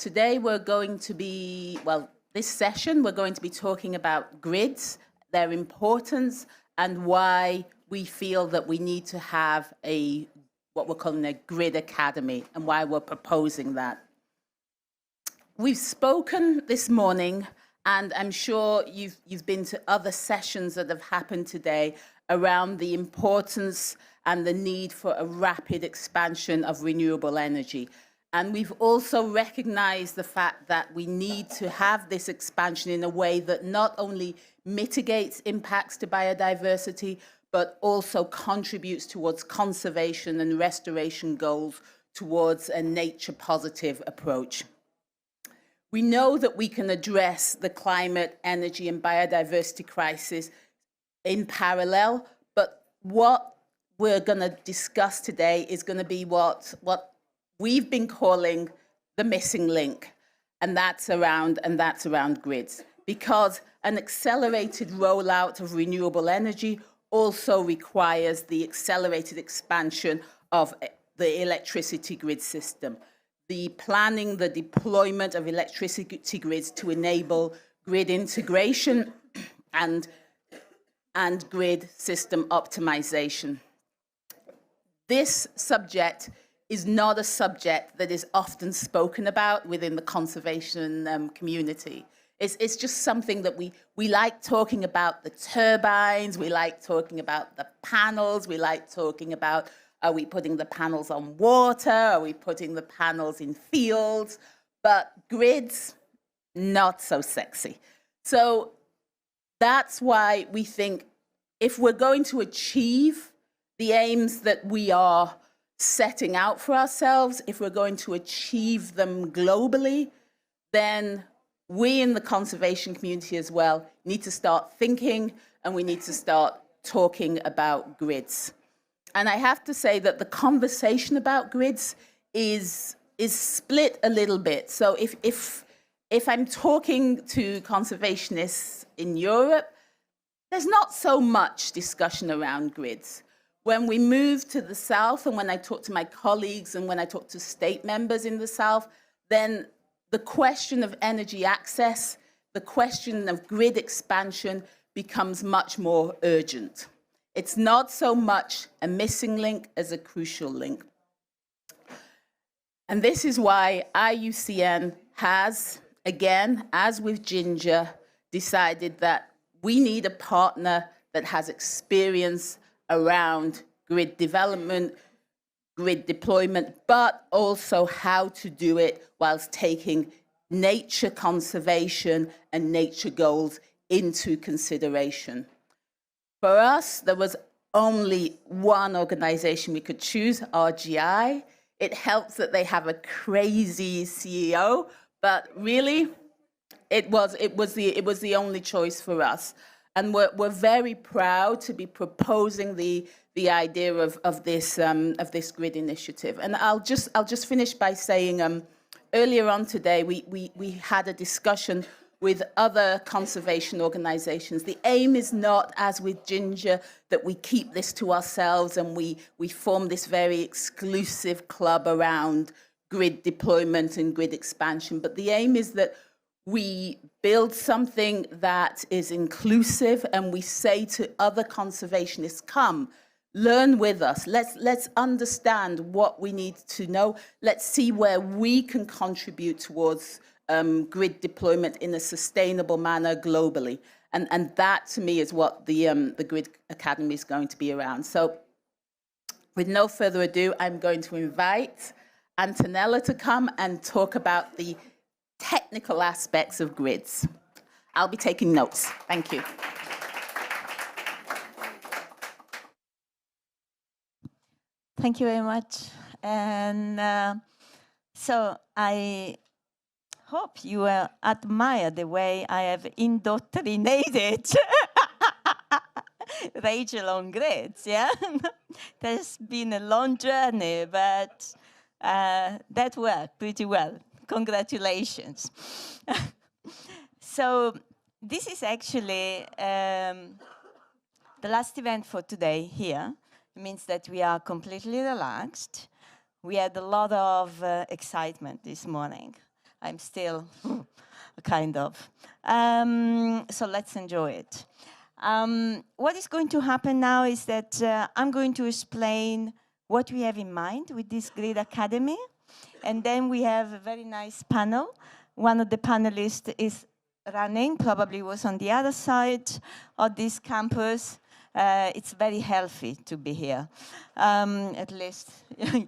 Today we're going to be, this session we're going to be talking about grids, their importance, and why we feel that we need to have what we're calling a Grid Academy, and why we're proposing that. We've spoken this morning, and I'm sure you've been to other sessions that have happened today around the importance and the need for a rapid expansion of renewable energy. And we've also recognized the fact that we need to have this expansion in a way that not only mitigates impacts to biodiversity, but also contributes towards conservation and restoration goals towards a nature-positive approach. We know that we can address the climate, energy, and biodiversity crisis in parallel, but what we're going to discuss today is going to be what we've been calling the missing link, and that's around grids, because an accelerated rollout of renewable energy also requires the accelerated expansion of the electricity grid system, the planning, the deployment of electricity grids to enable grid integration and grid system optimization. This subject is not a subject that is often spoken about within the conservation community. It's just something that we like talking about the turbines, we like talking about the panels, we like talking about, are we putting the panels on water, are we putting the panels in fields, but grids, not so sexy. So that's why we think if we're going to achieve the aims that we are setting out for ourselves, if we're going to achieve them globally, then we in the conservation community as well need to start thinking, and we need to start talking about grids. And I have to say that the conversation about grids is split a little bit. So if I'm talking to conservationists in Europe, there's not so much discussion around grids. When we move to the South, and when I talk to my colleagues and when I talk to state members in the South, then the question of energy access, the question of grid expansion becomes much more urgent. It's not so much a missing link as a crucial link. And this is why IUCN has, again, as with Ginger, decided that we need a partner that has experience around grid development, grid deployment, but also how to do it whilst taking nature conservation and nature goals into consideration. For us, there was only one organization we could choose, RGI. It helps that they have a crazy CEO, but really, it was the only choice for us. And we're very proud to be proposing the idea of this grid initiative. And I'll just finish by saying earlier on today we had a discussion with other conservation organizations. The aim is not, as with Ginger, that we keep this to ourselves and we form this very exclusive club around grid deployment and grid expansion, but the aim is that we build something that is inclusive, and we say to other conservationists, come, learn with us. Let's understand what we need to know. Let's see where we can contribute towards grid deployment in a sustainable manner globally. And that, to me, is what the Grid Academy is going to be around. So with no further ado, I'm going to invite Antonella to come and talk about the technical aspects of grids. I'll be taking notes. Thank you. Thank you very much. And so I hope you admire the way I have indoctrinated Rachel on grids, yeah? There's been a long journey, but that worked pretty well. Congratulations. So this is actually the last event for today here. It means that we are completely relaxed. We had a lot of excitement this morning. I'm still kind of. So let's enjoy it. What is going to happen now is that I'm going to explain what we have in mind with this Grid Academy. And then we have a very nice panel. One of the panelists is running, probably was on the other side of this campus. It's very healthy to be here. At least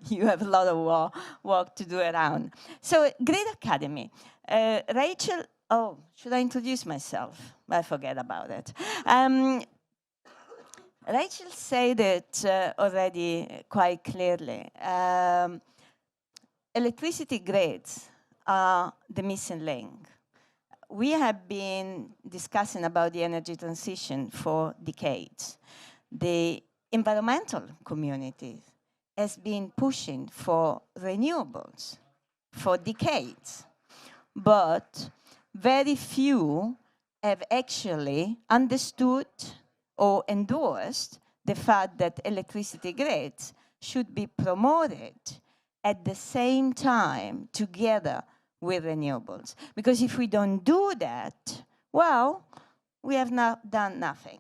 you have a lot of work to do around. So, Grid Academy. Rachel, oh, should I introduce myself? I forget about it. Rachel said it already quite clearly. Electricity grids are the missing link. We have been discussing about the energy transition for decades. The environmental community has been pushing for renewables for decades, but very few have actually understood or endorsed the fact that electricity grids should be promoted at the same time together with renewables. Because if we don't do that, well, we have not done nothing.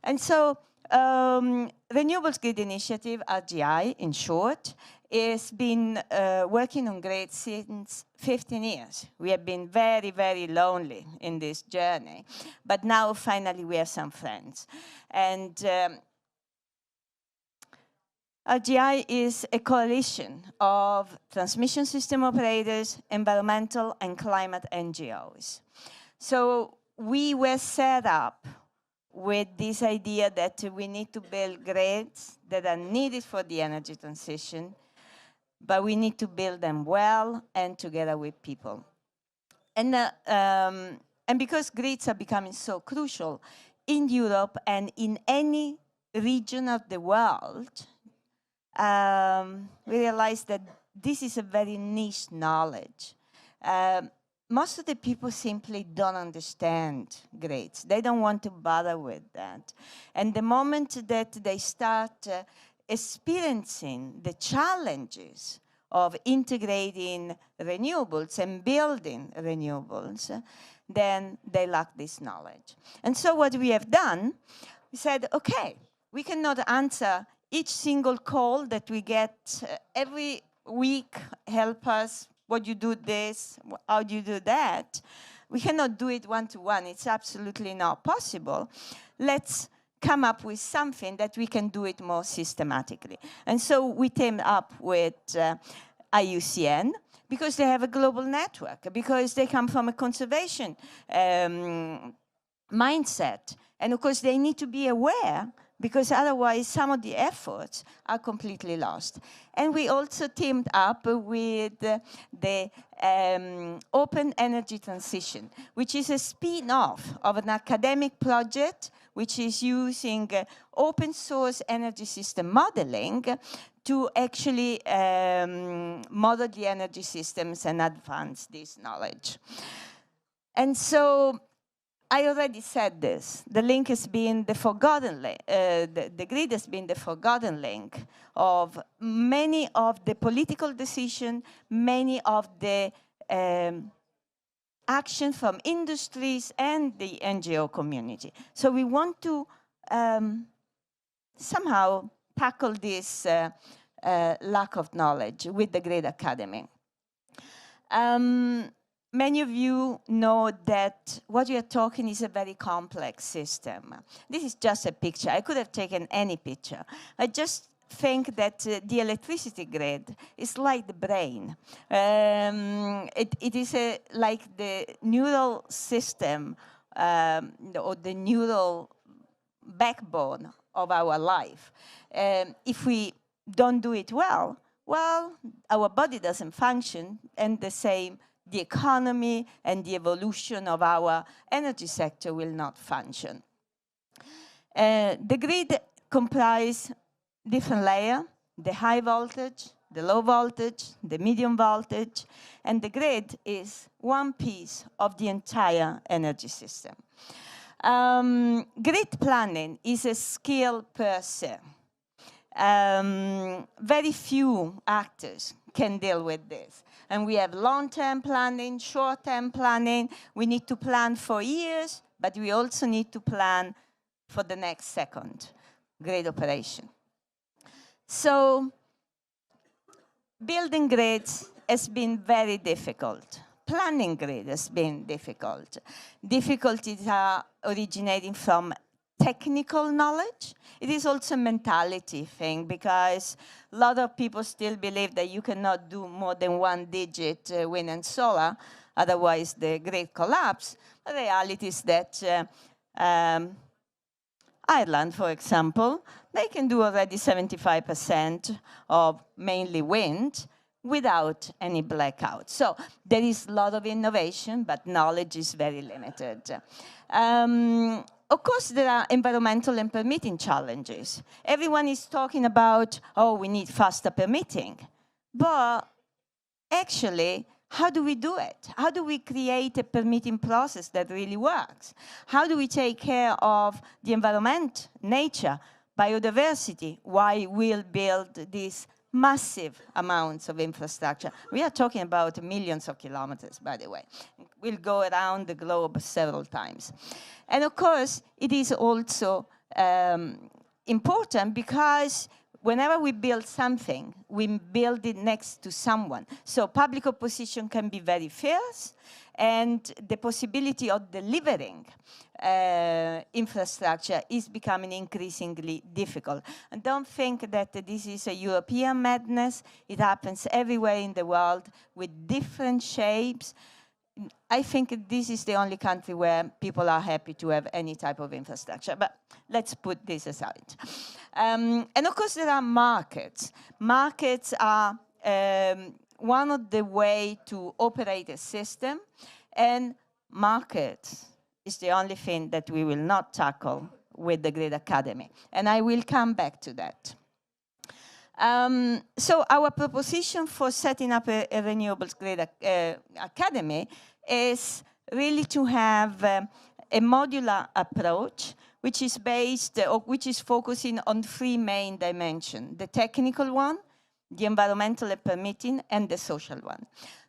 And so Renewables Grid Initiative, RGI in short, has been working on grids since 15 years. We have been very, very lonely in this journey. But now finally we have some friends. And RGI is a coalition of transmission system operators, environmental and climate NGOs. So we were set up with this idea that we need to build grids that are needed for the energy transition, but we need to build them well and together with people. And because grids are becoming so crucial in Europe and in any region of the world, we realized that this is a very niche knowledge. Most of the people simply don't understand grids. They don't want to bother with that. And the moment that they start experiencing the challenges of integrating renewables and building renewables, then they lack this knowledge. And so what we have done, we said, okay, we cannot answer each single call that we get every week, help us, what you do this, how do you do that? We cannot do it one-to-one. It's absolutely not possible. Let's come up with something that we can do it more systematically. And so we teamed up with IUCN because they have a global network, because they come from a conservation mindset. And of course, they need to be aware, because otherwise some of the efforts are completely lost. And we also teamed up with the Open Energy Transition, which is a spin-off of an academic project which is using open source energy system modeling to actually model the energy systems and advance this knowledge. And so I already said this. The link has been the forgotten link. The grid has been the forgotten link of many of the political decisions, many of the action from industries and the NGO community. So we want to somehow tackle this lack of knowledge with the Grid Academy. Many of you know that what we are talking is a very complex system. This is just a picture. I could have taken any picture. I just think that the electricity grid is like the brain. It is like the neural system or the neural backbone of our life. If we don't do it well, our body doesn't function, and the same, the economy and the evolution of our energy sector will not function. The grid comprises different layers: the high voltage, the low voltage, the medium voltage, and the grid is one piece of the entire energy system. Grid planning is a skill per se. Very few actors can deal with this. And we have long-term planning, short-term planning. We need to plan for years, but we also need to plan for the next second, grid operation. So building grids has been very difficult. Planning grid has been difficult. Difficulties are originating from technical knowledge. It is also a mentality thing, because a lot of people still believe that you cannot do more than one digit wind and solar, otherwise the grid collapse. The reality is that Ireland, for example, they can do already 75% of mainly wind without any blackout. So there is a lot of innovation, but knowledge is very limited. Of course, there are environmental and permitting challenges. Everyone is talking about, oh, we need faster permitting. But actually, how do we do it? How do we create a permitting process that really works? How do we take care of the environment, nature, biodiversity, while we'll build these massive amounts of infrastructure? We are talking about millions of kilometers, by the way. We'll go around the globe several times. And of course, it is also important because whenever we build something, we build it next to someone. So public opposition can be very fierce, and the possibility of delivering infrastructure is becoming increasingly difficult. And don't think that this is a European madness. It happens everywhere in the world with different shapes. I think this is the only country where people are happy to have any type of infrastructure, but let's put this aside. And of course, there are markets. Markets are one of the ways to operate a system, and markets is the only thing that we will not tackle with the Grid Academy, and I will come back to that. So our proposition for setting up a Renewables Grid Academy is really to have a modular approach, which is based, or which is focusing on three main dimensions: the technical one, the environmental and permitting, and the social one.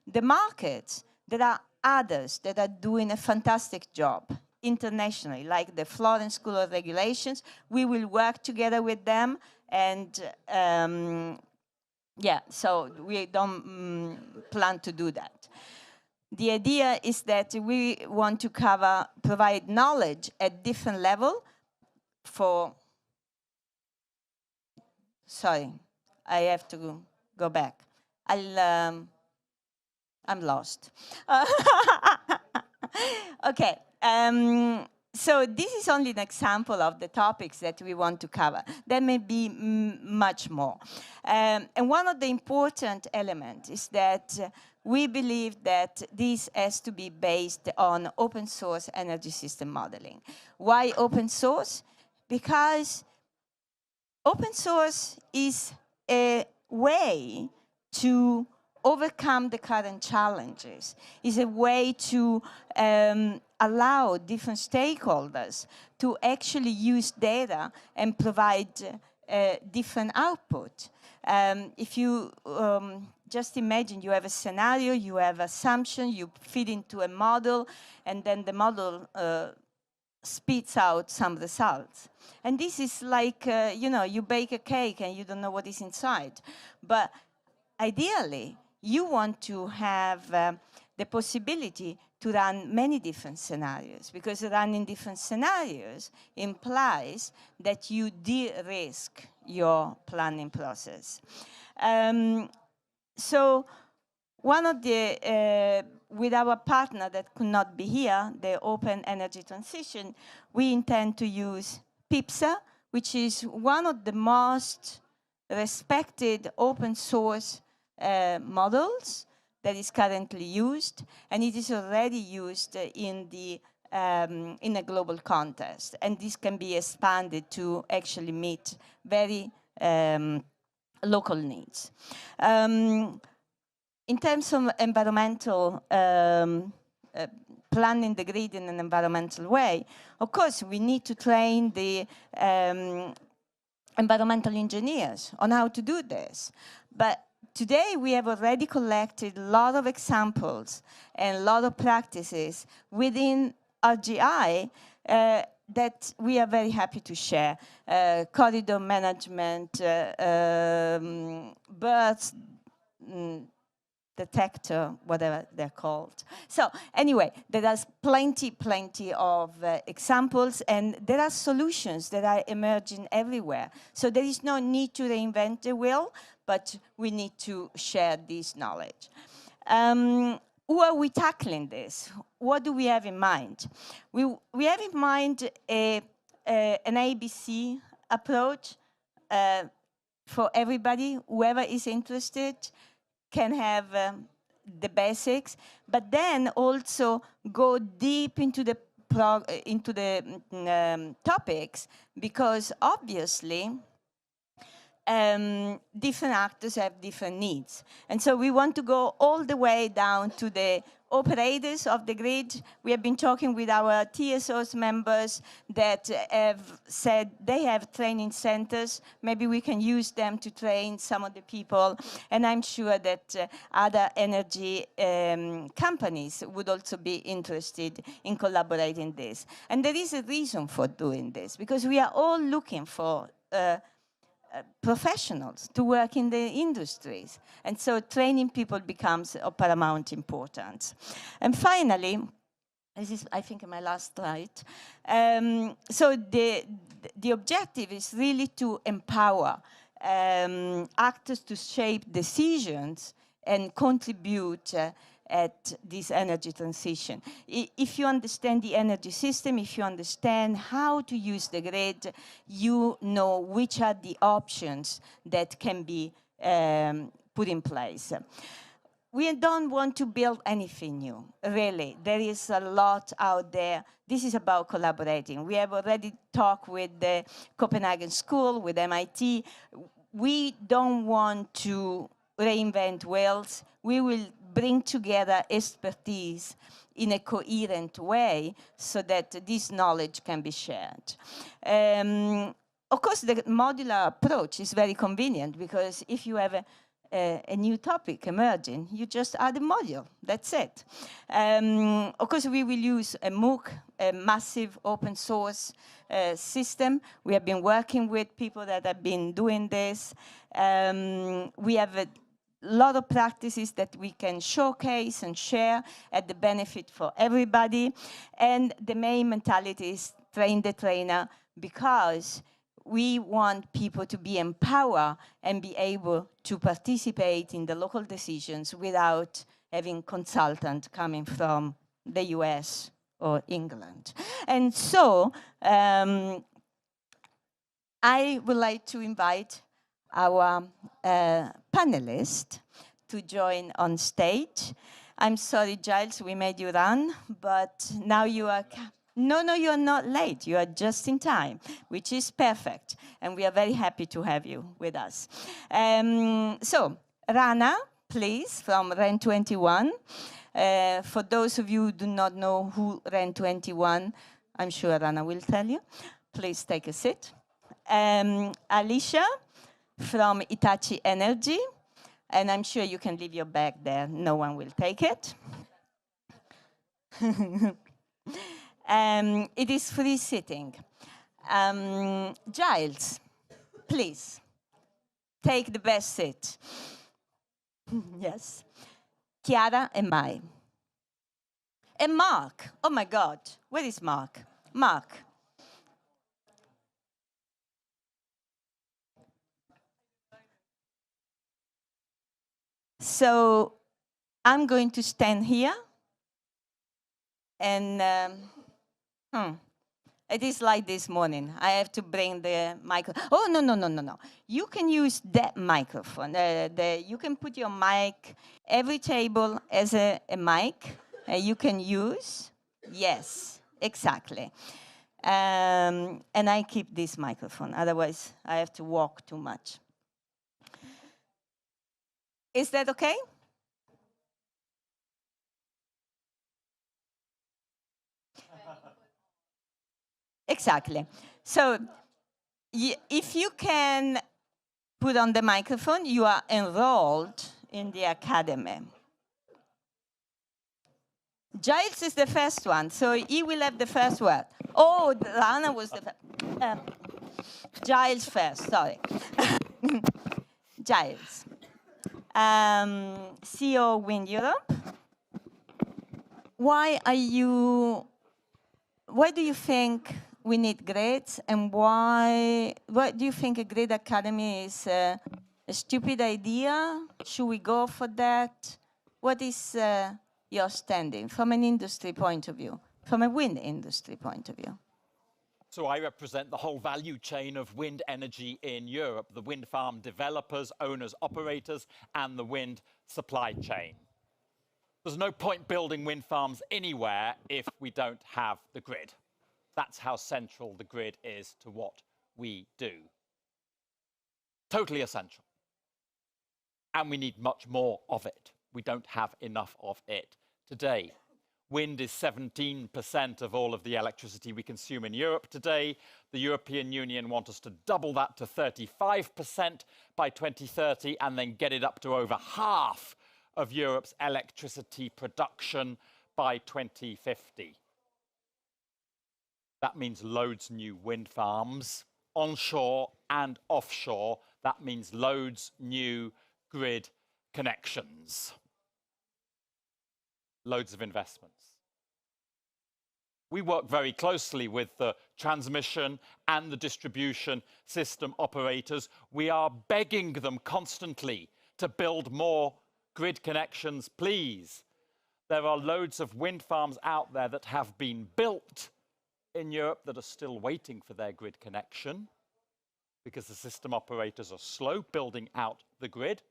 The markets, there are others that are doing a fantastic job internationally, like the Florence School of Regulations. We will work together with them, and yeah, so we don't plan to do that. The idea is that we want to provide knowledge at different level for, sorry, I have to go back. I'm lost. Okay, so this is only an example of the topics that we want to cover. There may be much more. And one of the important elements is that we believe that this has to be based on open source energy system modeling. Why open source? Because open source is a way to overcome the current challenges, is a way to allow different stakeholders to actually use data and provide different output. If you just imagine you have a scenario, you have assumption, you feed into a model, and then the model spits out some results. And this is like, you know, you bake a cake and you don't know what is inside. But ideally, you want to have the possibility to run many different scenarios, because running different scenarios implies that you de-risk your planning process. So one of the, with our partner that could not be here, the Open Energy Transition, we intend to use PIPSA, which is one of the most respected open source models that is currently used, and it is already used in a global context. And this can be expanded to actually meet very local needs. In terms of environmental planning the grid in an environmental way, of course, we need to train the environmental engineers on how to do this. But today we have already collected a lot of examples and a lot of practices within RGI that we are very happy to share. Corridor management, birds, detector, whatever they're called. So anyway, there are plenty of examples, and there are solutions that are emerging everywhere. So there is no need to reinvent the wheel, but we need to share this knowledge. Who are we tackling this? What do we have in mind? We have in mind an ABC approach for everybody, whoever is interested can have the basics, but then also go deep into the topics, because obviously different actors have different needs. And so we want to go all the way down to the operators of the grid. We have been talking with our TSOs members that have said they have training centers. Maybe we can use them to train some of the people. And I'm sure that other energy companies would also be interested in collaborating this. And there is a reason for doing this, because we are all looking for professionals to work in the industries. And so training people becomes of paramount importance. And finally, this is, I think, my last slide. So the objective is really to empower actors to shape decisions and contribute at this energy transition. If you understand the energy system, if you understand how to use the grid, you know which are the options that can be put in place. We don't want to build anything new, really. There is a lot out there. This is about collaborating. We have already talked with the Copenhagen School, with MIT. We don't want to reinvent wheels. We will bring together expertise in a coherent way so that this knowledge can be shared. Of course, the modular approach is very convenient, because if you have a new topic emerging, you just add a module, that's it. Of course, we will use a MOOC, a massive open source system. We have been working with people that have been doing this. We have a lot of practices that we can showcase and share at the benefit for everybody. And the main mentality is train the trainer, because we want people to be empowered and be able to participate in the local decisions without having consultants coming from the US or England. And so I would like to invite our panelists to join on stage. I'm sorry, Giles, we made you run, but now you are... No, you're not late. You are just in time, which is perfect. And we are very happy to have you with us. So, Rana, please, from REN21. For those of you who do not know who REN21, I'm sure Rana will tell you. Please take a seat. Alicia, from Hitachi Energy. And I'm sure you can leave your bag there. No one will take it. It is free sitting. Giles, please, take the best seat. Yes. Chiara and Mai. And Mark. Oh my God, where is Mark? Mark. So I'm going to stand here and it is like this morning. I have to bring the microphone. Oh, no. You can use that microphone. You can put your mic, every table has a mic you can use. Yes, exactly. And I keep this microphone, otherwise I have to walk too much. Is that okay? Exactly. So if you can put on the microphone. You are enrolled in the academy. Giles is the first one, so he will have the first word. Oh, Lana was the first. Giles first, sorry. Giles, CEO Wind Europe. Why do you think we need grids, and why do you think a grid academy is a stupid idea? Should we go for that? What is your standing from an industry point of view, from a wind industry point of view? So I represent the whole value chain of wind energy in Europe, the wind farm developers, owners, operators, and the wind supply chain. There's no point building wind farms anywhere if we don't have the grid. That's how central the grid is to what we do. Totally essential. And we need much more of it. We don't have enough of it today. Wind is 17% of all of the electricity we consume in Europe today. The European Union wants us to double that to 35% by 2030 and then get it up to over half of Europe's electricity production by 2050. That means loads new wind farms, onshore and offshore. That means loads new grid connections. Loads of investments. We work very closely with the transmission and the distribution system operators. We are begging them constantly to build more grid connections, please. There are loads of wind farms out there that have been built in Europe that are still waiting for their grid connection because the system operators are slow building out the grid.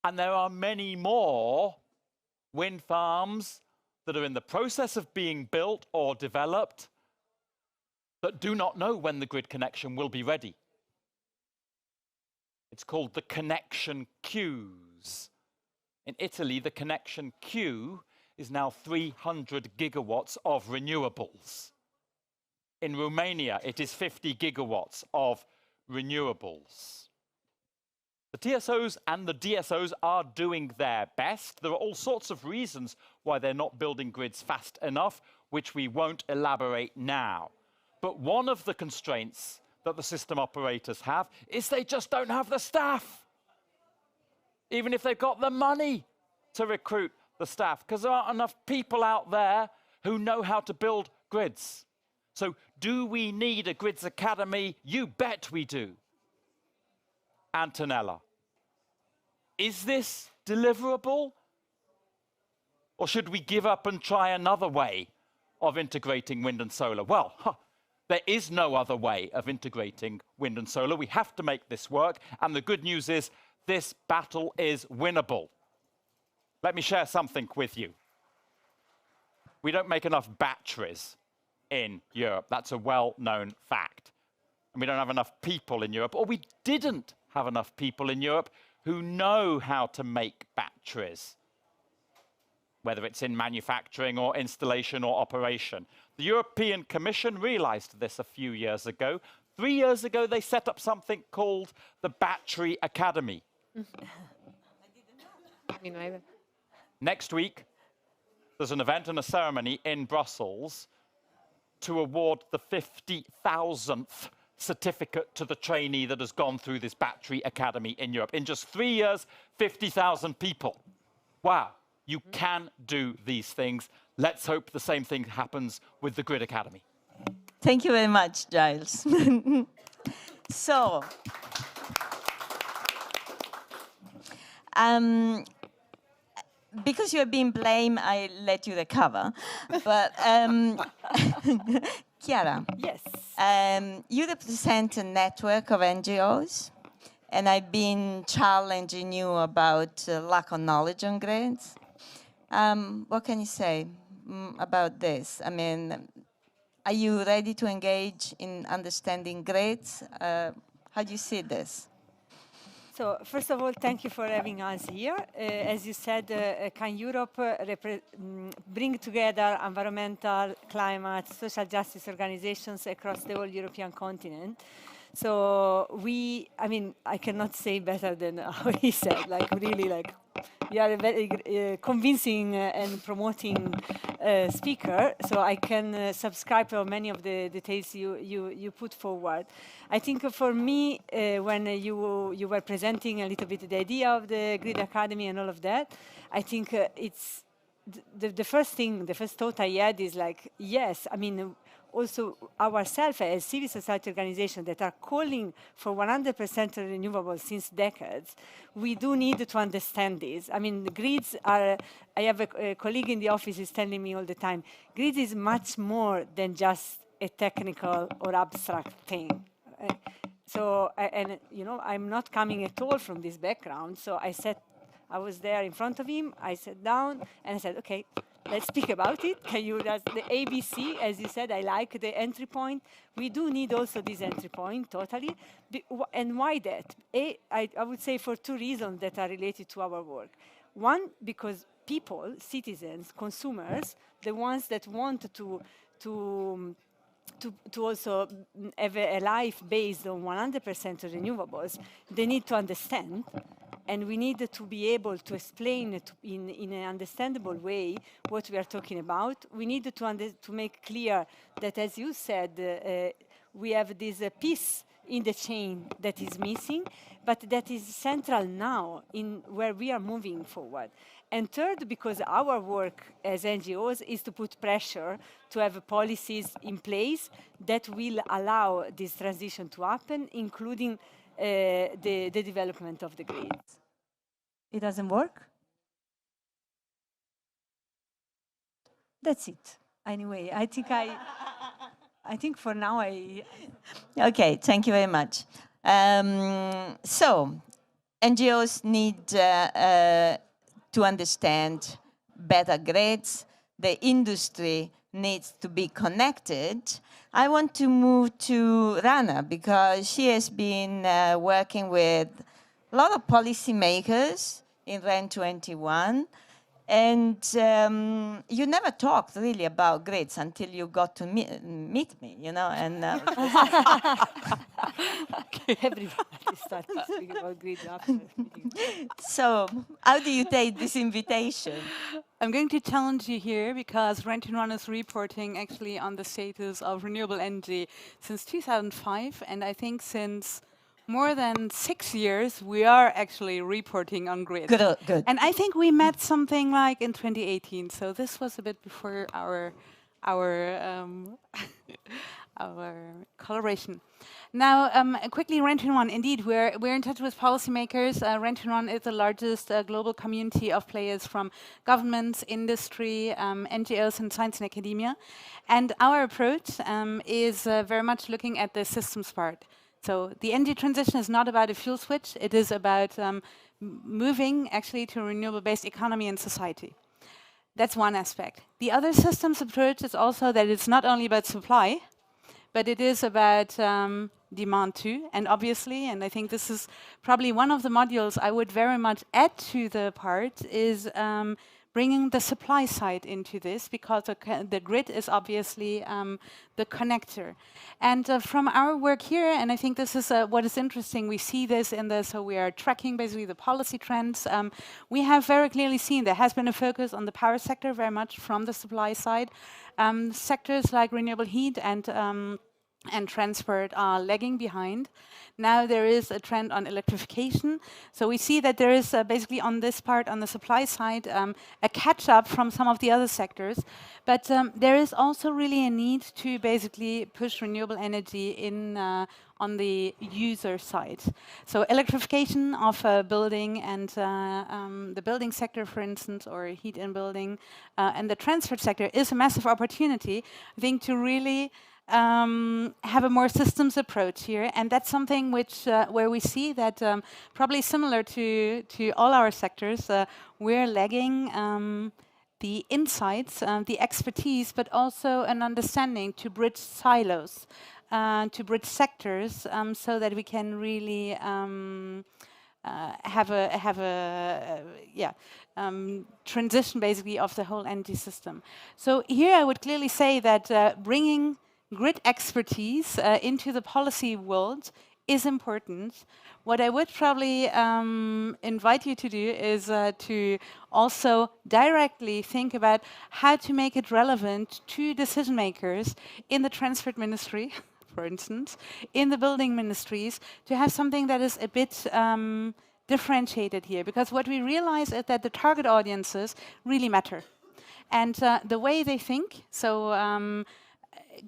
And there are many more wind farms that are in the process of being built or developed that do not know when the grid connection will be ready. It's called the connection queues. In Italy, the connection queue is now 300 gigawatts of renewables. In Romania, it is 50 gigawatts of renewables. The TSOs and the DSOs are doing their best. There are all sorts of reasons why they're not building grids fast enough, which we won't elaborate now. But one of the constraints that the system operators have is they just don't have the staff. Even if they've got the money to recruit the staff, because there aren't enough people out there who know how to build grids. So do we need a Grids Academy? You bet we do. Antonella, is this deliverable? Or should we give up and try another way of integrating wind and solar? Well, there is no other way of integrating wind and solar. We have to make this work. And the good news is this battle is winnable. Let me share something with you. We don't make enough batteries in Europe. That's a well-known fact. And we don't have enough people in Europe, or we didn't have enough people in Europe who know how to make batteries, whether it's in manufacturing or installation or operation. The European Commission realized this a few years ago. 3 years ago, they set up something called the Battery Academy. I didn't know. Me neither. Next week, there's an event and a ceremony in Brussels to award the 50,000th certificate to the trainee that has gone through this Battery Academy in Europe. In just 3 years, 50,000 people. Wow, you can do these things. Let's hope the same thing happens with the Grid Academy. Thank you very much, Giles. So, because you're being blamed, I let you recover. But Chiara. Yes. You represent a network of NGOs, and I've been challenging you about lack of knowledge on grids. What can you say about this? I mean, are you ready to engage in understanding grids? How do you see this? So, first of all, thank you for having us here. As you said, can Europe bring together environmental, climate, social justice organizations across the whole European continent So I mean, I cannot say better than how he said, like really like, you are a very convincing and promoting speaker, so I can subscribe to many of the details you put forward. I think for me, when you were presenting a little bit the idea of the Grid Academy and all of that, I think it's the first thing, the first thought I had is like, yes, I mean, also ourselves as civil society organizations that are calling for 100% renewable since decades, we do need to understand this. I mean, the grids are, I have a colleague in the office is telling me all the time, grids is much more than just a technical or abstract thing. So, and you know, I'm not coming at all from this background, so I was there in front of him, I sat down and I said, okay, let's speak about it. Can you, that's the ABC, as you said, I like the entry point. We do need also this entry point, totally. And why that? I would say for two reasons that are related to our work. One, because people, citizens, consumers, the ones that want to also have a life based on 100% renewables, they need to understand. And we need to be able to explain in an understandable way what we are talking about. We need to make clear that, as you said, we have this piece in the chain that is missing, but that is central now in where we are moving forward. And third, because our work as NGOs is to put pressure to have policies in place that will allow this transition to happen, including the development of the grids. It doesn't work? That's it. Anyway, I think for now Okay, thank you very much. So, NGOs need to understand better grids. The industry needs to be connected. I want to move to Rana because she has been working with a lot of policymakers in REN 21. And you never talked really about grids until you got to meet me, you know. And everybody starts talking about grids after meeting. So, how do you take this invitation? I'm going to challenge you here because REN 21 is reporting actually on the status of renewable energy since 2005, and I think since more than 6 years, we are actually reporting on grids. Good. And I think we met something like in 2018, so this was a bit before our collaboration. Now, quickly, REN 21, indeed, we're in touch with policymakers. REN 21 is the largest global community of players from governments, industry, NGOs, and science and academia. And our approach is very much looking at the systems part. So the energy transition is not about a fuel switch. It is about moving actually to a renewable-based economy and society. That's one aspect. The other systems approach is also that it's not only about supply, but it is about demand too. And obviously, and I think this is probably one of the modules I would very much add to the part, is bringing the supply side into this, because the grid is obviously the connector. And from our work here, and I think this is what is interesting, we see this in the, so we are tracking basically the policy trends. We have very clearly seen there has been a focus on the power sector very much from the supply side. Sectors like renewable heat and transport are lagging behind. Now there is a trend on electrification. So we see that there is basically on this part, on the supply side, a catch-up from some of the other sectors. But there is also really a need to basically push renewable energy in on the user side. So electrification of building and the building sector, for instance, or heat in building, and the transport sector is a massive opportunity, I think, to really have a more systems approach here, and that's something which where we see that probably similar to all our sectors, we're lagging the insights, the expertise, but also an understanding to bridge silos, to bridge sectors, so that we can really have a transition basically of the whole energy system. So here I would clearly say that bringing grid expertise into the policy world is important. What I would probably invite you to do is to also directly think about how to make it relevant to decision makers in the transport ministry, for instance, in the building ministries, to have something that is a bit differentiated here. Because what we realize is that the target audiences really matter. And the way they think, so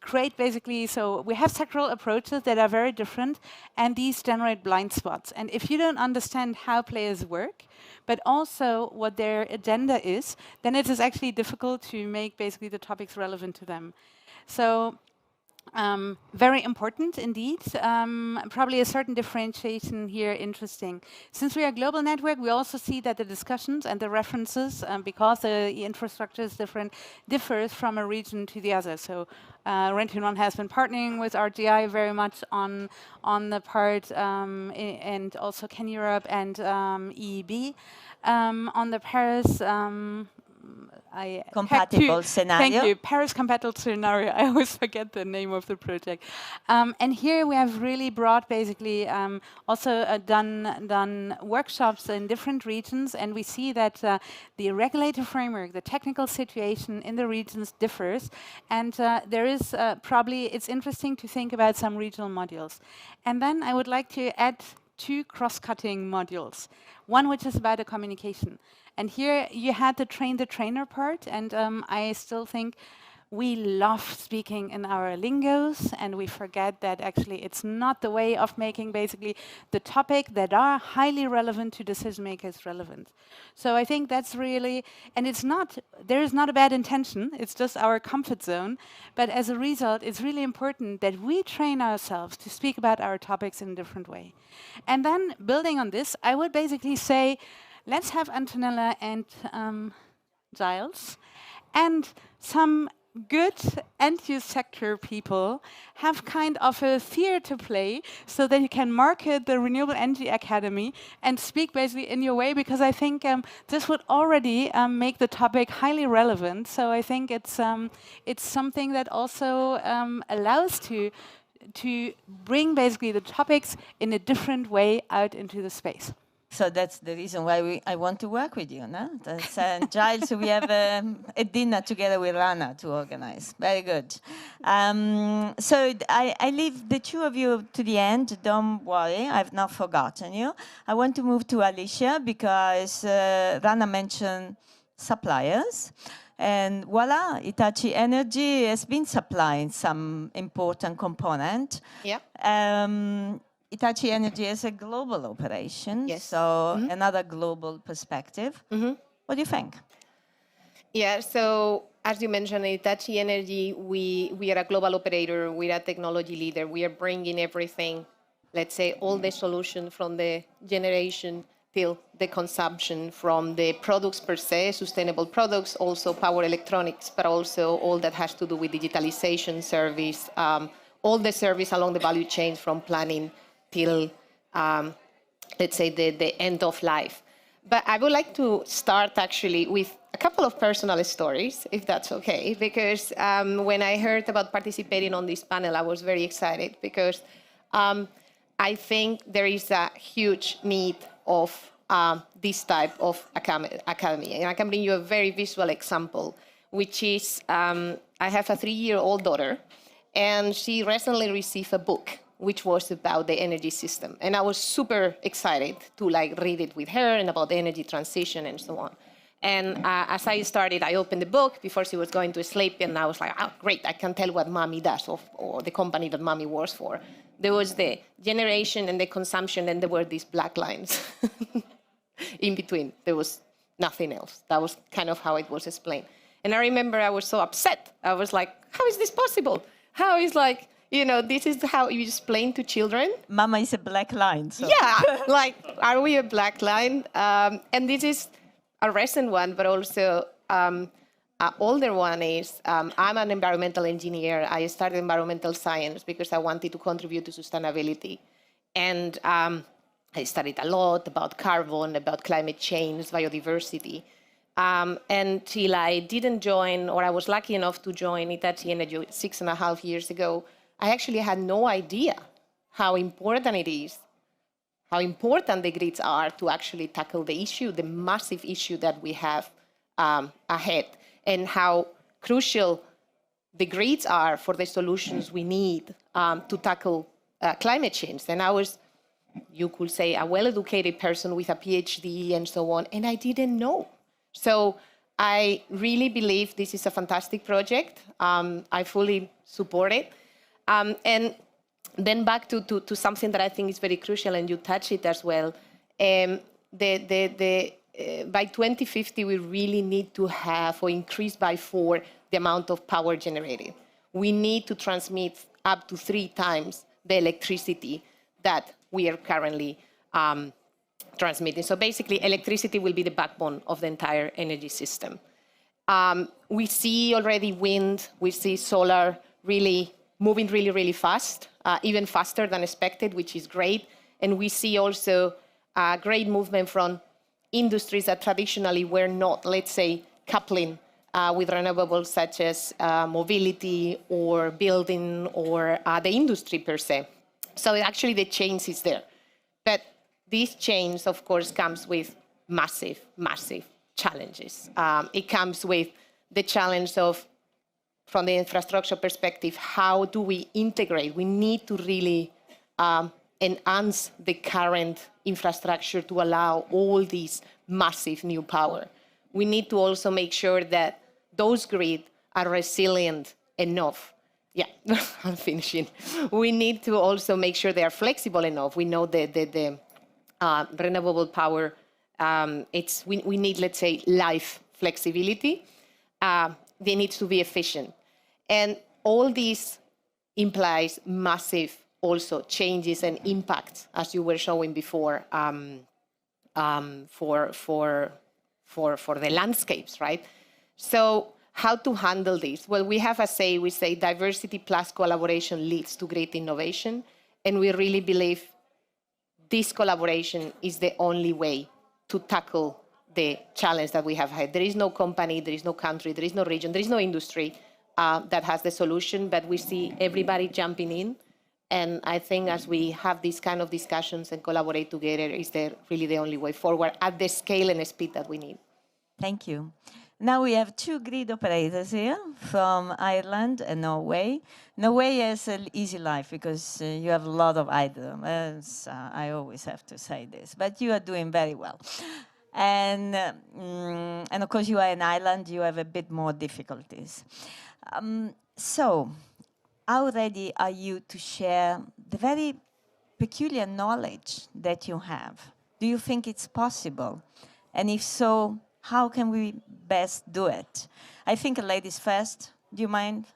create basically, so we have sectoral approaches that are very different, and these generate blind spots. And if you don't understand how players work, but also what their agenda is, then it is actually difficult to make basically the topics relevant to them. So very important indeed. Probably a certain differentiation here interesting. Since we are a global network, we also see that the discussions and the references, because the infrastructure is different, differs from a region to the other. So Rent1 has been partnering with RGI very much on the part, and also Can Europe and EEB on the Paris compatible scenario. Thank you. Paris compatible scenario. I always forget the name of the project. And here we have really brought basically also done workshops in different regions, and we see that the regulator framework, the technical situation in the regions differs, and there is probably, it's interesting to think about some regional modules. And then I would like to add 2 cross-cutting modules. One which is about the communication. And here you had the train the trainer part, and I still think we love speaking in our lingos, and we forget that actually it's not the way of making basically the topic that are highly relevant to decision makers relevant. So I think that's really, and it's not, there is not a bad intention, it's just our comfort zone, but as a result, it's really important that we train ourselves to speak about our topics in a different way. And then building on this, I would basically say, let's have Antonella and Giles and some good end-use sector people have kind of a theater play so that you can market the Renewable Energy Academy and speak basically in your way, because I think this would already make the topic highly relevant. So I think it's something that also allows to bring basically the topics in a different way out into the space. So that's the reason why I want to work with you, no? That's, Giles, we have a dinner together with Rana to organize. Very good. So I leave the 2 of you to the end. Don't worry, I've not forgotten you. I want to move to Alicia because Rana mentioned suppliers. And voila, Hitachi Energy has been supplying some important component. Yeah. Hitachi Energy is a global operation, yes. So another global perspective. What do you think? Yeah, so as you mentioned, Hitachi Energy, we are a global operator, we are a technology leader, we are bringing everything, let's say all the solution from the generation till the consumption, from the products per se, sustainable products, also power electronics, but also all that has to do with digitalization service, all the service along the value chain from planning till, let's say, the end of life. But I would like to start actually with a couple of personal stories, if that's okay, because when I heard about participating on this panel, I was very excited because I think there is a huge need of this type of academy. And I can bring you a very visual example, which is I have a 3-year-old daughter, and she recently received a book which was about the energy system. And I was super excited to read it with her and about the energy transition and so on. And as I started, I opened the book before she was going to sleep, and I was like, oh, great, I can tell what mommy does or the company that mommy works for. There was the generation and the consumption, and there were these black lines in between. There was nothing else. That was kind of how it was explained. And I remember I was so upset. I was like, how is this possible? How is this is how you explain to children. Mama is a black line. So. Yeah, are we a black line? And this is a recent one, but also an older one is, I'm an environmental engineer. I started environmental science because I wanted to contribute to sustainability. And I studied a lot about carbon, about climate change, biodiversity. Until I didn't join, or I was lucky enough to join Hitachi Energy 6.5 years ago, I actually had no idea how important it is, how important the grids are to actually tackle the issue, the massive issue that we have ahead, and how crucial the grids are for the solutions we need to tackle climate change. And I was, you could say, a well-educated person with a PhD and so on, and I didn't know. So I really believe this is a fantastic project. I fully support it. And then back to something that I think is very crucial, and you touch it as well. By 2050, we really need to have, or increase by 4, the amount of power generated. We need to transmit up to 3 times the electricity that we are currently transmitting. So basically, electricity will be the backbone of the entire energy system. We see already wind, we see solar really moving really fast, even faster than expected, which is great. And we see also a great movement from industries that traditionally were not, let's say, coupling with renewables, such as mobility or building or the industry per se. So actually the change is there. But this change, of course, comes with massive challenges. It comes with the challenge of, from the infrastructure perspective, how do we integrate? We need to really enhance the current infrastructure to allow all this massive new power. We need to also make sure that those grids are resilient enough. Yeah, I'm finishing. We need to also make sure they are flexible enough. We know that the renewable power, we need, let's say, life flexibility. They need to be efficient. And all this implies massive also changes and impacts, as you were showing before, for the landscapes, right? So how to handle this? Well, we have we say diversity plus collaboration leads to great innovation. And we really believe this collaboration is the only way to tackle the challenge that we have had. There is no company, there is no country, there is no region, there is no industry that has the solution, but we see everybody jumping in. And I think as we have these kind of discussions and collaborate together, is really the only way forward at the scale and speed that we need. Thank you. Now we have 2 grid operators here from Ireland and Norway. Norway has an easy life because you have a lot of hydro. I always have to say this, but you are doing very well. And of course, you are in Ireland, you have a bit more difficulties. So, how ready are you to share the very peculiar knowledge that you have? Do you think it's possible? And if so, how can we best do it? I think ladies first. Do you mind?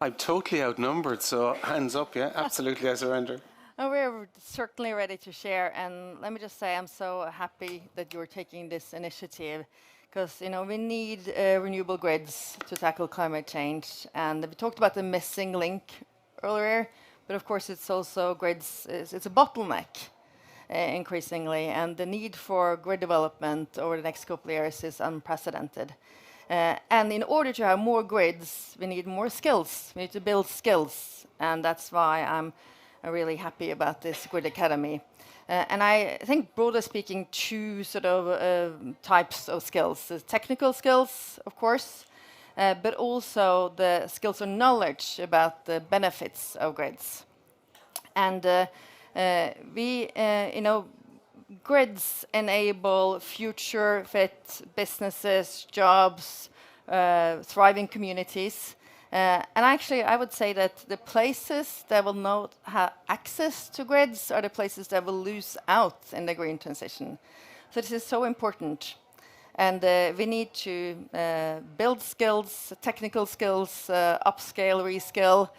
I'm totally outnumbered, so hands up, yeah, absolutely, I surrender. We're certainly ready to share, and let me just say I'm so happy that you're taking this initiative, because we need renewable grids to tackle climate change, and we talked about the missing link earlier, but of course it's also grids, it's a bottleneck increasingly, and the need for grid development over the next couple of years is unprecedented. And in order to have more grids, we need more skills. We need to build skills, and that's why I'm really happy about this Grid Academy. And I think, broadly speaking, 2 sort of types of skills. The technical skills, of course, but also the skills and knowledge about the benefits of grids. And grids enable future-fit businesses, jobs, thriving communities. And actually, I would say that the places that will not have access to grids are the places that will lose out in the green transition. So this is so important. And we need to build skills, technical skills, upscale, reskill,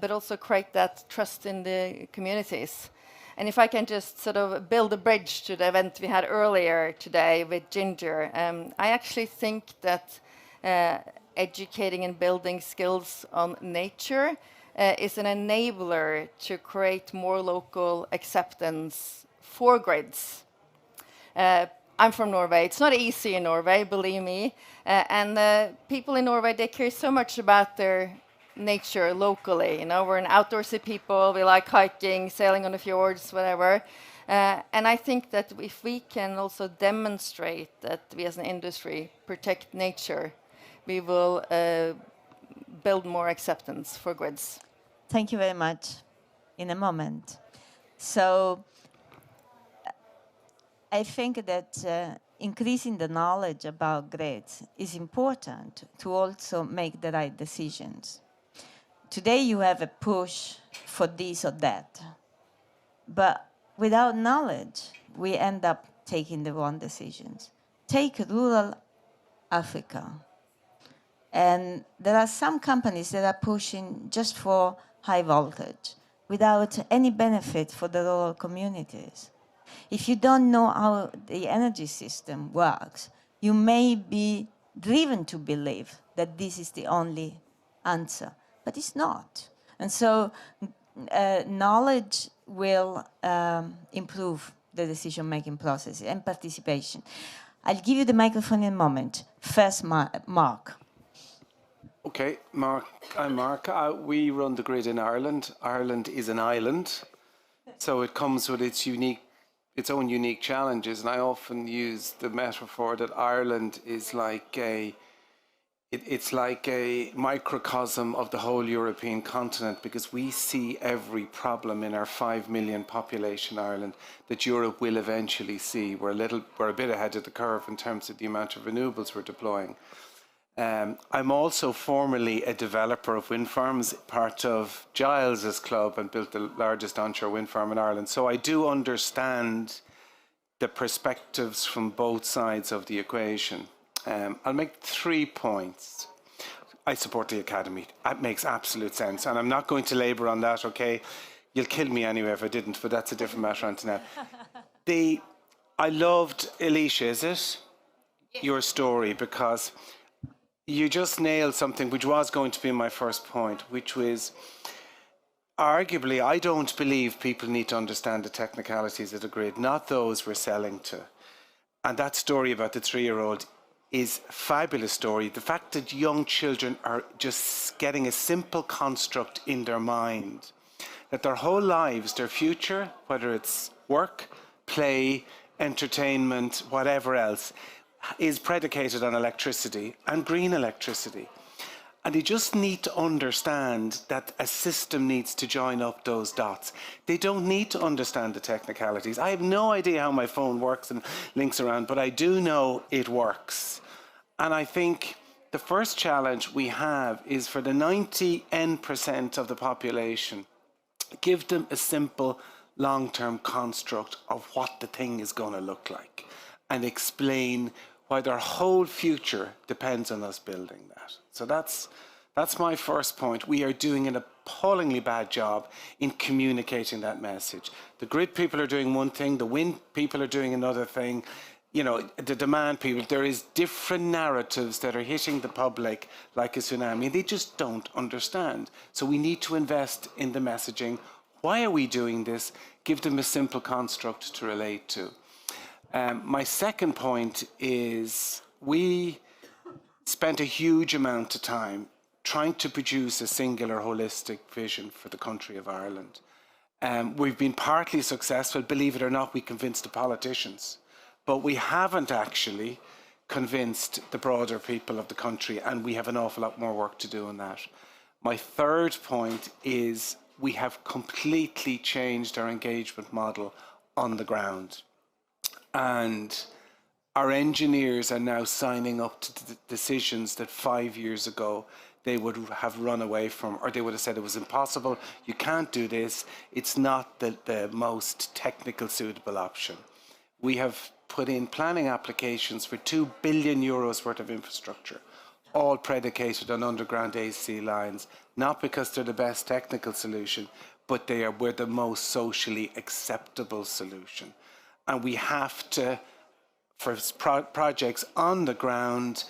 but also create that trust in the communities. And if I can just sort of build a bridge to the event we had earlier today with Ginger, I actually think that educating and building skills on nature is an enabler to create more local acceptance for grids. I'm from Norway. It's not easy in Norway, believe me. And people in Norway, they care so much about their nature locally. You know, we're an outdoorsy people. We like hiking, sailing on the fjords, whatever. And I think that if we can also demonstrate that we as an industry protect nature, we will build more acceptance for grids. Thank you very much. In a moment. So I think that increasing the knowledge about grids is important to also make the right decisions. Today you have a push for this or that, but without knowledge, we end up taking the wrong decisions. Take rural Africa. And there are some companies that are pushing just for high voltage without any benefit for the rural communities. If you don't know how the energy system works, you may be driven to believe that this is the only answer, but it's not. And so knowledge will improve the decision-making process and participation. I'll give you the microphone in a moment. First, Mark. Okay, Mark. I'm Mark. We run the grid in Ireland. Ireland is an island, so it comes with its own unique challenges. And I often use the metaphor that Ireland is like it's like a microcosm of the whole European continent, because we see every problem in our 5 million population Ireland that Europe will eventually see. We're a bit ahead of the curve in terms of the amount of renewables we're deploying. I'm also formerly a developer of wind farms, part of Giles's club, and built the largest onshore wind farm in Ireland. So I do understand the perspectives from both sides of the equation. I'll make 3 points. I support the Academy. That makes absolute sense. And I'm not going to labour on that, okay? You'll kill me anyway if I didn't, but that's a different matter on to now. I loved, Alicia, is it? Yes. Your story, because you just nailed something which was going to be my first point, which was, arguably, I don't believe people need to understand the technicalities of the grid, not those we're selling to. And that story about the 3-year-old is a fabulous story. The fact that young children are just getting a simple construct in their mind, that their whole lives, their future, whether it's work, play, entertainment, whatever else, is predicated on electricity and green electricity. And they just need to understand that a system needs to join up those dots. They don't need to understand the technicalities. I have no idea how my phone works and links around, but I do know it works. And I think the first challenge we have is for the 90% of the population, give them a simple long-term construct of what the thing is going to look like, and explain why their whole future depends on us building that. So that's my first point. We are doing an appallingly bad job in communicating that message. The grid people are doing one thing, the wind people are doing another thing, you know, the demand people. There is different narratives that are hitting the public like a tsunami. They just don't understand. So we need to invest in the messaging. Why are we doing this? Give them a simple construct to relate to. My second point is we spent a huge amount of time trying to produce a singular holistic vision for the country of Ireland. We've been partly successful. Believe it or not, we convinced the politicians, but we haven't actually convinced the broader people of the country, and we have an awful lot more work to do on that. My third point is we have completely changed our engagement model on the ground. And our engineers are now signing up to the decisions that 5 years ago they would have run away from, or they would have said it was impossible, you can't do this, it's not the most technical suitable option. We have put in planning applications for €2 billion worth of infrastructure, all predicated on underground AC lines, not because they're the best technical solution, but we're the most socially acceptable solution. And we have to, for projects on the ground,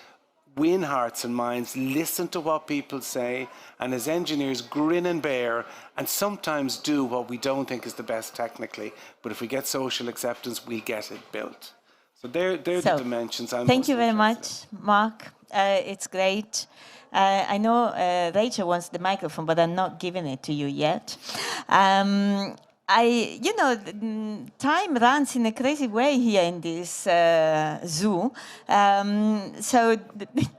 win hearts and minds, listen to what people say, and as engineers grin and bear, and sometimes do what we don't think is the best technically, but if we get social acceptance, we'll get it built. So they're the dimensions I'm Thank you most very interested much, Mark. It's great. I know Rachel wants the microphone, but I'm not giving it to you yet. Time runs in a crazy way here in this zoo.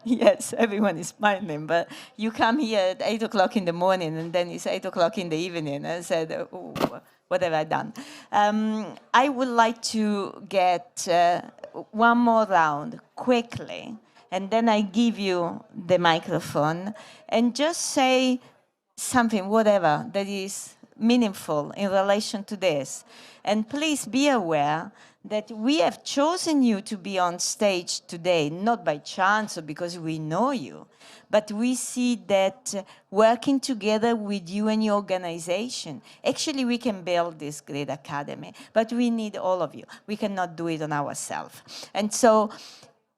Yes, everyone is smiling, but you come here at 8 o'clock in the morning and then it's 8 o'clock in the evening. I said, oh, what have I done? I would like to get one more round quickly, and then I give you the microphone and just say something, whatever, that is meaningful in relation to this. And please be aware that we have chosen you to be on stage today, not by chance or because we know you, but we see that working together with you and your organization, actually we can build this Grid Academy, but we need all of you. We cannot do it on ourselves. And so,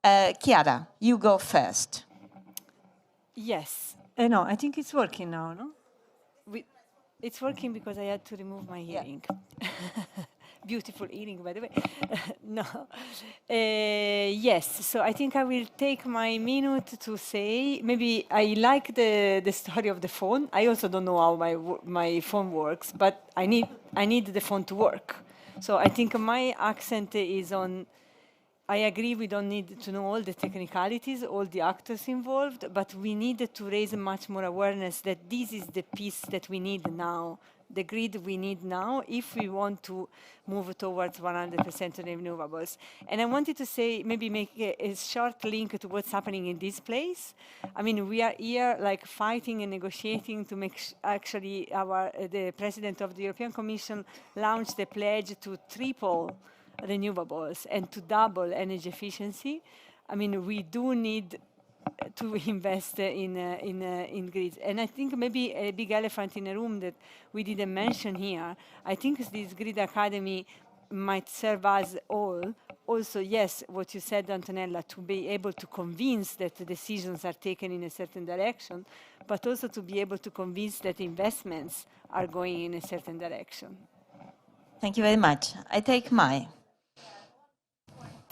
Chiara, you go first. Yes. No, I think it's working now, no? It's working because I had to remove my hearing. Beautiful earring, by the way. No. Yes, so I think I will take my minute to say, maybe I like the story of the phone. I also don't know how my phone works, but I need the phone to work. So I think my accent is on, I agree we don't need to know all the technicalities, all the actors involved, but we need to raise much more awareness that this is the piece that we need now, the grid we need now if we want to move towards 100% renewables. And I wanted to say, maybe make a short link to what's happening in this place. I mean, we are here like fighting and negotiating to make actually the President of the European Commission launched a pledge to triple renewables and to double energy efficiency. I mean, we do need to invest in grids. And I think maybe a big elephant in the room that we didn't mention here, I think this Grid Academy might serve us all. Also, yes, what you said, Antonella, to be able to convince that the decisions are taken in a certain direction, but also to be able to convince that investments are going in a certain direction. Thank you very much. I take my.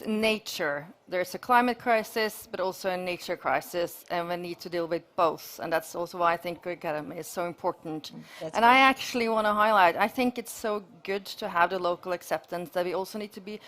Nature. There's a climate crisis, but also a nature crisis, and we need to deal with both. And that's also why I think Grid Academy is so important. And I actually want to highlight, I think it's so good to have the local acceptance that we also need to be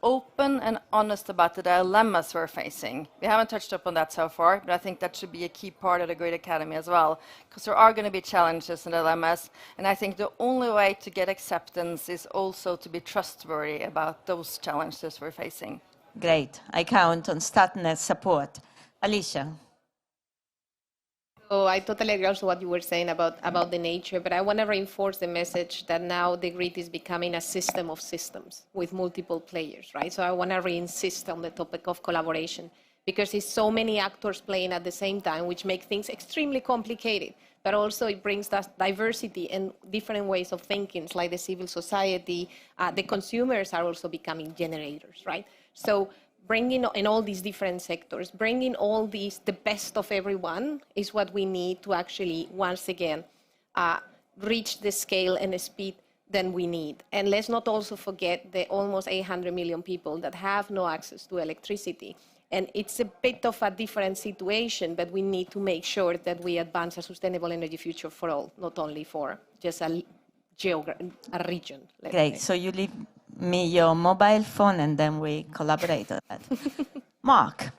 open and honest about the dilemmas we're facing. We haven't touched up on that so far, but I think that should be a key part of the Grid Academy as well, because there are going to be challenges and dilemmas, and I think the only way to get acceptance is also to be trustworthy about those challenges we're facing. Great. I count on Statnet's support. Alicia. So I totally agree also what you were saying about the nature, but I want to reinforce the message that now the grid is becoming a system of systems with multiple players, right? So I want to re-insist on the topic of collaboration because it's so many actors playing at the same time, which make things extremely complicated, but also it brings us diversity and different ways of thinking, like the civil society, the consumers are also becoming generators, right? So bringing in all these different sectors, bringing all these, the best of everyone is what we need to actually, once again, reach the scale and the speed that we need. And let's not also forget the almost 800 million people that have no access to electricity. And it's a bit of a different situation, but we need to make sure that we advance a sustainable energy future for all, not only for just a region. Great, so you leave me your mobile phone and then we collaborate on that. Mark.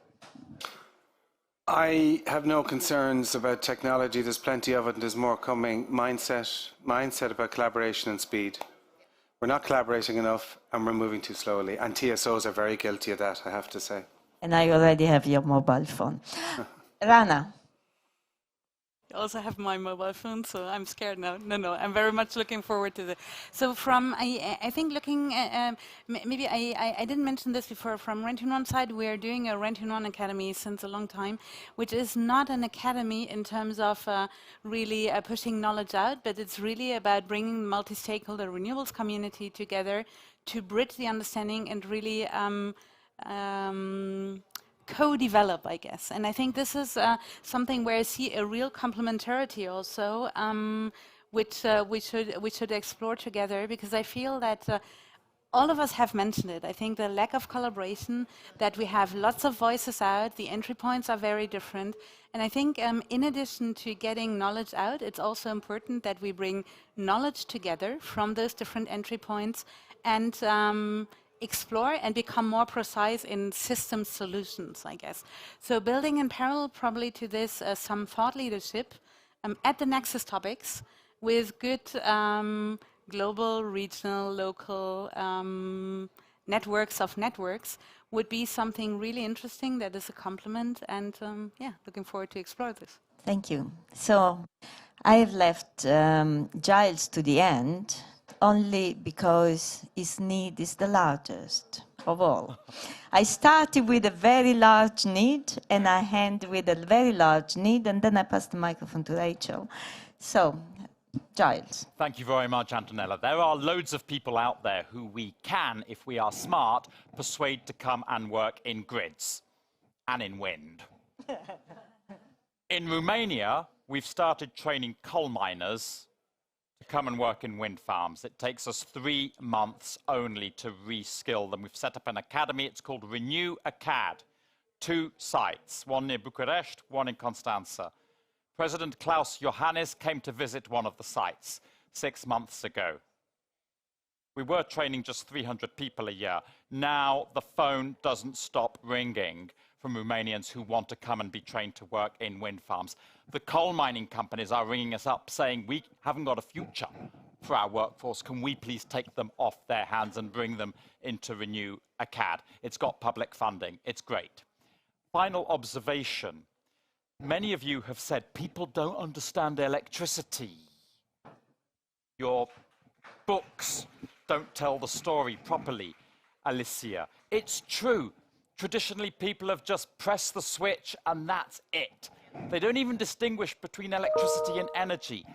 I have no concerns about technology. There's plenty of it and there's more coming. Mindset about collaboration and speed. We're not collaborating enough and we're moving too slowly. And TSOs are very guilty of that, I have to say. And I already have your mobile phone. Rana. I also have my mobile phone, so I'm scared now. No, I'm very much looking forward to the. So from, I think looking at, maybe I didn't mention this before, from Rent in One side, we're doing a Rent in One Academy since a long time, which is not an academy in terms of really pushing knowledge out, but it's really about bringing the multi-stakeholder renewables community together to bridge the understanding and really co-develop, I guess. And I think this is something where I see a real complementarity also, which we should explore together, because I feel that all of us have mentioned it. I think the lack of collaboration, that we have lots of voices out, the entry points are very different. And I think in addition to getting knowledge out, it's also important that we bring knowledge together from those different entry points and explore and become more precise in system solutions, I guess. So building in parallel probably to this some thought leadership at the nexus topics with good global, regional, local networks of networks would be something really interesting that is a complement, and yeah, looking forward to explore this. Thank you. So I have left Giles to the end only because his need is the largest of all. I started with a very large need and I end with a very large need, and then I pass the microphone to Rachel. So, Giles. Thank you very much, Antonella. There are loads of people out there who we can, if we are smart, persuade to come and work in grids and in wind. In Romania, we've started training coal miners to come and work in wind farms. It takes us 3 months only to reskill them. We've set up an academy. It's called Renew Acad. 2 sites, one near Bucharest, one in Constanța. President Klaus Johannes came to visit one of the sites 6 months ago. We were training just 300 people a year. Now the phone doesn't stop ringing from Romanians who want to come and be trained to work in wind farms. The coal mining companies are ringing us up saying, we haven't got a future for our workforce. Can we please take them off their hands and bring them into Renew Acad? It's got public funding. It's great. Final observation. Many of you have said people don't understand electricity. Your books don't tell the story properly, Alicia. It's true. Traditionally, people have just pressed the switch and that's it. They don't even distinguish between electricity and energy.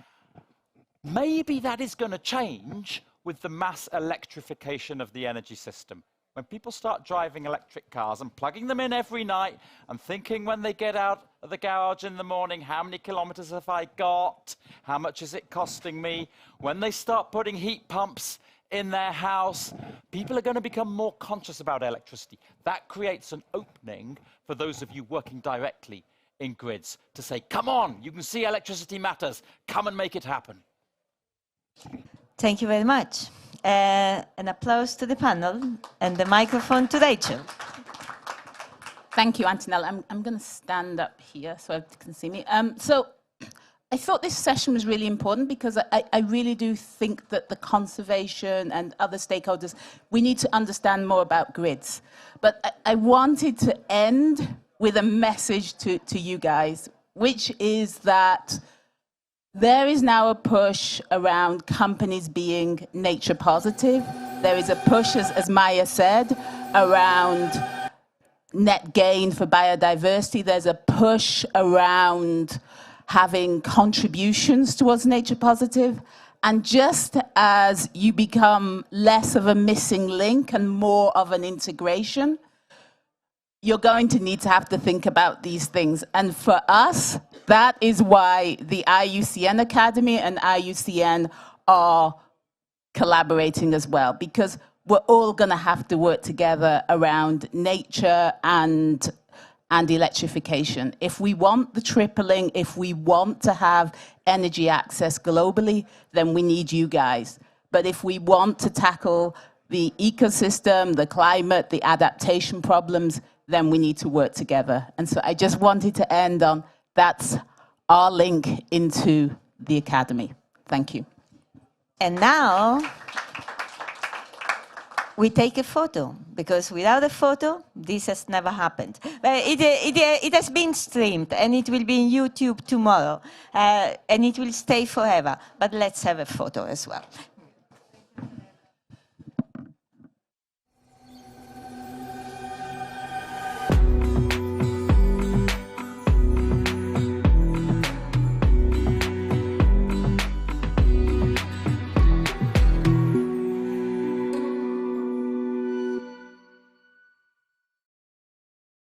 Maybe that is going to change with the mass electrification of the energy system. When people start driving electric cars and plugging them in every night and thinking when they get out of the garage in the morning, how many kilometers have I got? How much is it costing me? When they start putting heat pumps in their house, people are going to become more conscious about electricity. That creates an opening for those of you working directly in grids to say, come on, you can see electricity matters. Come and make it happen. Thank you very much. An applause to the panel and the microphone to Rachel. Thank you, Antonella. I'm going to stand up here so you can see me. So I thought this session was really important because I really do think that the conservation and other stakeholders, we need to understand more about grids. But I wanted to end with a message to you guys, which is that there is now a push around companies being nature positive. There is a push, as Maya said, around net gain for biodiversity. There's a push around having contributions towards nature positive. And just as you become less of a missing link and more of an integration, you're going to need to have to think about these things. And for us, that is why the IUCN Academy and IUCN are collaborating as well, because we're all going to have to work together around nature and electrification. If we want the tripling, if we want to have energy access globally, then we need you guys. But if we want to tackle the ecosystem, the climate, the adaptation problems, then we need to work together. And so I just wanted to end on that's our link into the Academy. Thank you. And now we take a photo, because without a photo, this has never happened. But it has been streamed, and it will be on YouTube tomorrow, and it will stay forever. But let's have a photo as well.